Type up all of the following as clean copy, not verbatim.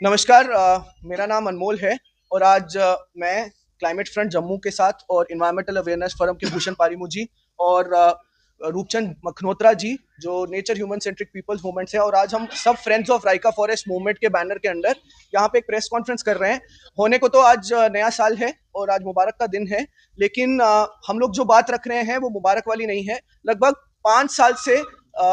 नमस्कार। मेरा नाम अनमोल है और आज मैं क्लाइमेट फ्रंट जम्मू के साथ और इन्वायरमेंटल अवेयरनेस फोरम के भूषण पारीमू जी और रूपचंद मखनोत्रा जी जो nature human centric people's movement है, और आज हम सब friends of Raika forest movement के बैनर के अंडर यहाँ पे एक प्रेस कॉन्फ्रेंस कर रहे हैं। होने को तो आज नया साल है और आज मुबारक का दिन है, लेकिन हम लोग जो बात रख रहे हैं वो मुबारक वाली नहीं है। लगभग 5 साल से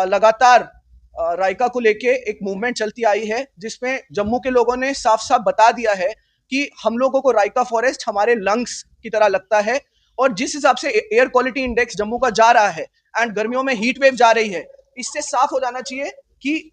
लगातार राइका को लेके एक मूवमेंट चलती आई है, जिसमें जम्मू के लोगों ने साफ साफ बता दिया है कि हम लोगों को राइका फॉरेस्ट हमारे लंग्स की तरह लगता है। और जिस हिसाब से एयर क्वालिटी इंडेक्स जम्मू का जा रहा है एंड गर्मियों में हीट वेव जा रही है, इससे साफ हो जाना चाहिए कि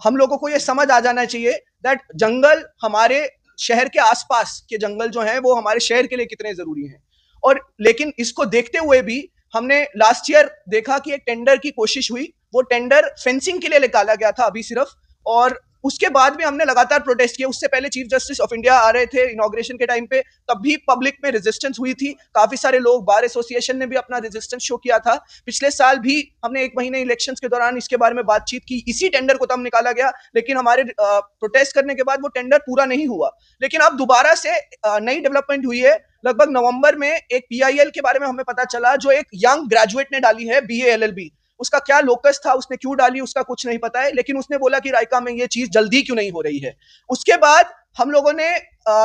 हम लोगों को ये समझ आ जाना चाहिए दैट जंगल हमारे शहर के आसपास के जंगल जो हैं वो हमारे शहर के लिए कितने जरूरी हैं। और लेकिन इसको देखते हुए भी हमने लास्ट ईयर देखा कि एक टेंडर की कोशिश हुई, वो टेंडर फेंसिंग के लिए निकाला गया था अभी सिर्फ, और उसके बाद भी हमने लगातार प्रोटेस्ट किए। उससे पहले चीफ जस्टिस ऑफ इंडिया आ रहे थे इनॉग्रेशन के टाइम पे, तब भी पब्लिक में रेजिस्टेंस हुई थी। काफी सारे लोग, बार एसोसिएशन ने भी अपना रेजिस्टेंस शो किया था। पिछले साल भी हमने 1 महीने इलेक्शंस के दौरान इसके बारे में बातचीत की, इसी टेंडर को तब निकाला गया, लेकिन हमारे प्रोटेस्ट करने के बाद वो टेंडर पूरा नहीं हुआ। लेकिन अब दोबारा से नई डेवलपमेंट हुई है। लगभग नवंबर में एक पीआईएल के बारे में हमें पता चला, जो एक यंग ग्रेजुएट ने डाली है बीए एलएलबी। उसका क्या लोकस था, उसने क्यों डाली, उसका कुछ नहीं पता है, लेकिन उसने बोला कि राइका में ये चीज जल्दी क्यों नहीं हो रही है। उसके बाद हम लोगों ने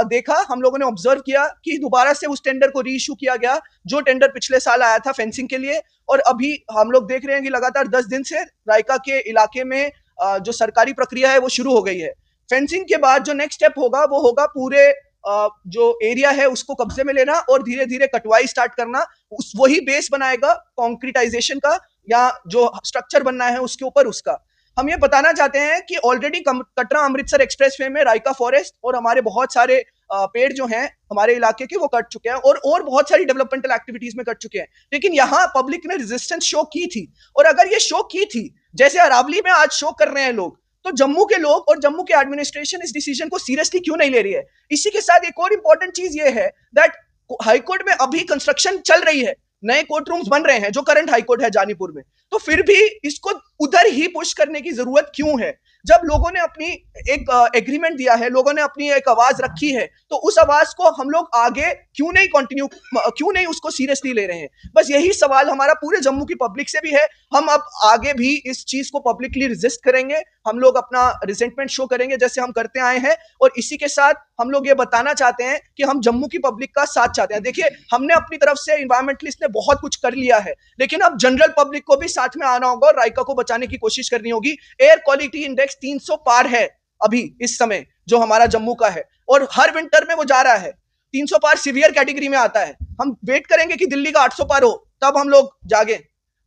देखा, हम लोगों ने ऑब्जर्व किया कि दोबारा से उस टेंडर को री इशू किया गया, जो टेंडर पिछले साल आया था फेंसिंग के लिए। और अभी हम लोग देख रहे हैं कि लगातार 10 दिन से राइका के इलाके में जो सरकारी प्रक्रिया है वो शुरू हो गई है। फेंसिंग के बाद जो नेक्स्ट स्टेप होगा वो होगा पूरे जो एरिया है उसको कब्जे में लेना और धीरे धीरे कटवाई स्टार्ट करना। उस वही बेस बनाएगा कॉन्क्रीटाइजेशन का, या जो स्ट्रक्चर बनना है उसके ऊपर उसका। हम ये बताना चाहते हैं कि ऑलरेडी कटरा अमृतसर एक्सप्रेसवे में राइका फॉरेस्ट और हमारे बहुत सारे पेड़ जो हैं हमारे इलाके के वो कट चुके हैं, और बहुत सारी डेवलपमेंटल एक्टिविटीज में कट चुके हैं। लेकिन यहाँ पब्लिक ने रेजिस्टेंस शो की थी, और अगर ये शो की थी जैसे अरावली में आज शो कर रहे हैं लोग, तो जम्मू के लोग और जम्मू के एडमिनिस्ट्रेशन इस डिसीजन को सीरियसली क्यों नहीं ले रही है। इसी के साथ एक और इंपॉर्टेंट चीज ये है दैट हाईकोर्ट में अभी कंस्ट्रक्शन चल रही है, नए कोर्ट रूम्स बन रहे हैं, जो करंट हाईकोर्ट है जानीपुर में, तो फिर भी इसको उधर ही पुश करने की जरूरत क्यों है। जब लोगों ने अपनी एक एग्रीमेंट दिया है, लोगों ने अपनी एक आवाज रखी है, तो उस आवाज को हम लोग आगे क्यों नहीं उसको सीरियसली ले रहे हैं। बस यही सवाल हमारा पूरे जम्मू की पब्लिक से भी है। हम अब आगे भी इस चीज को पब्लिकली रेजिस्ट करेंगे, हम लोग अपना रिजेंटमेंट शो करेंगे जैसे हम करते आए हैं। और इसी के साथ हम लोग ये बताना चाहते हैं कि हम जम्मू की पब्लिक का साथ चाहते हैं। देखिए, हमने अपनी तरफ से इन्वायरमेंटलिस्ट ने बहुत कुछ कर लिया है, लेकिन अब जनरल पब्लिक को भी साथ में आना होगा और राइका को बचाने की कोशिश करनी होगी। एयर क्वालिटी इंडेक्स 300 पार है अभी इस समय जो हमारा जम्मू का है, और हर विंटर में वो जा रहा है। 300 पार सीवियर कैटेगरी में आता है। हम वेट करेंगे कि दिल्ली का 800 पार हो तब हम लोग जागे।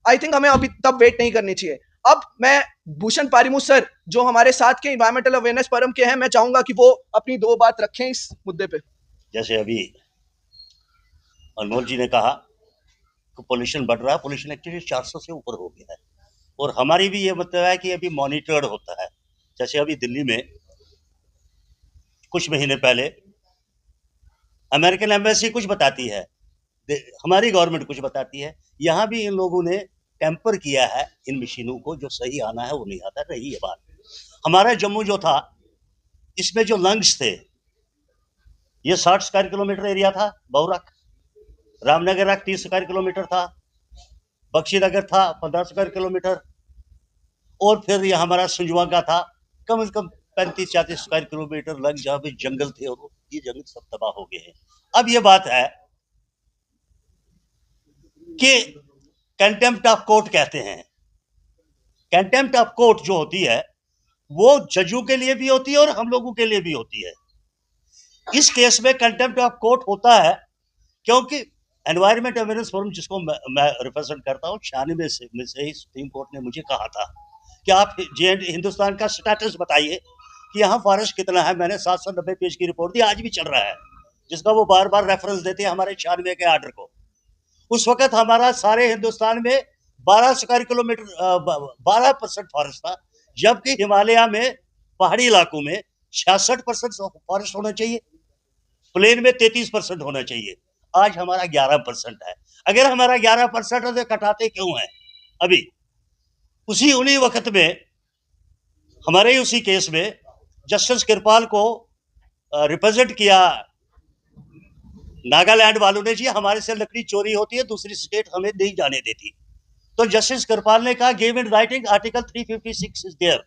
आई थिंक हमें अभी तब वेट नहीं करनी चाहिए। अब मैं भूषण पारीमू सर जो हमारे साथ के इन्वायरमेंटल अवेयरनेस फोरम के हैं, मैं चाहूंगा कि वो अपनी 2 बात रखें इस मुद्दे पे। जैसे अभी अनमोल जी ने कहा कि पोल्यूशन बढ़ रहा है, पोल्यूशन एक्चुअली 400 से ऊपर हो गया है, और हमारी भी ये मतलब है कि अभी मॉनिटर्ड होता है। जैसे अभी दिल्ली में कुछ महीने पहले अमेरिकन एम्बेसी कुछ बताती है, हमारी गवर्नमेंट कुछ बताती है। यहाँ भी इन लोगों ने टेम्पर किया है इन मशीनों को, जो सही आना है वो नहीं आता। रही है बात, हमारा जम्मू जो था इसमें जो लंग्स थे, ये 60 स्क्वायर किलोमीटर एरिया था। बहुरख रामनगर रख 30 स्क्वायर किलोमीटर था, बख्शी नगर था 15 स्क्वायर किलोमीटर, और फिर यह हमारा सुंजवा का था कम से कम 35-40 स्क्वायर किलोमीटर लग, जहाँ पे जंगल थे और ये जंगल सब तबाह हो गए हैं। अब ये बात है कि कंटेम्प्ट ऑफ कोर्ट कहते हैं। कंटेम्प्ट ऑफ कोर्ट जो होती है वो जजों के लिए भी होती है और हम लोगों के लिए भी होती है। इस केस में कंटेम्प्ट ऑफ कोर्ट होता है क्योंकि एनवायरमेंट अवेयरनेस फोरम जिसको मैं रिप्रेजेंट करता हूँ, 96 में से ही सुप्रीम कोर्ट ने मुझे कहा था कि आप हिंदुस्तान का स्टेटस बताइए कि यहाँ फॉरेस्ट कितना है। मैंने 790 पेज की रिपोर्ट दी, आज भी चल रहा है, जिसका वो बार बार रेफरेंस देते हैं हमारे 96 के आर्डर को। उस वक्त हमारा सारे हिंदुस्तान में 12 स्क्वायर किलोमीटर 12% फॉरेस्ट था, जबकि हिमालय में पहाड़ी इलाकों में 66% फॉरेस्ट होना चाहिए, प्लेन में 33% होना चाहिए। आज हमारा 11% है। अगर हमारा 11% है तो कटाते क्यों है? अभी उन्हीं वक्त में हमारे उसी केस में जस्टिस कृपाल को रिप्रेजेंट किया नागालैंड वालों ने, जी हमारे से लकड़ी चोरी होती है, दूसरी स्टेट हमें नहीं जाने देती। तो जस्टिस कृपाल ने कहा, give in writing article 356 is there,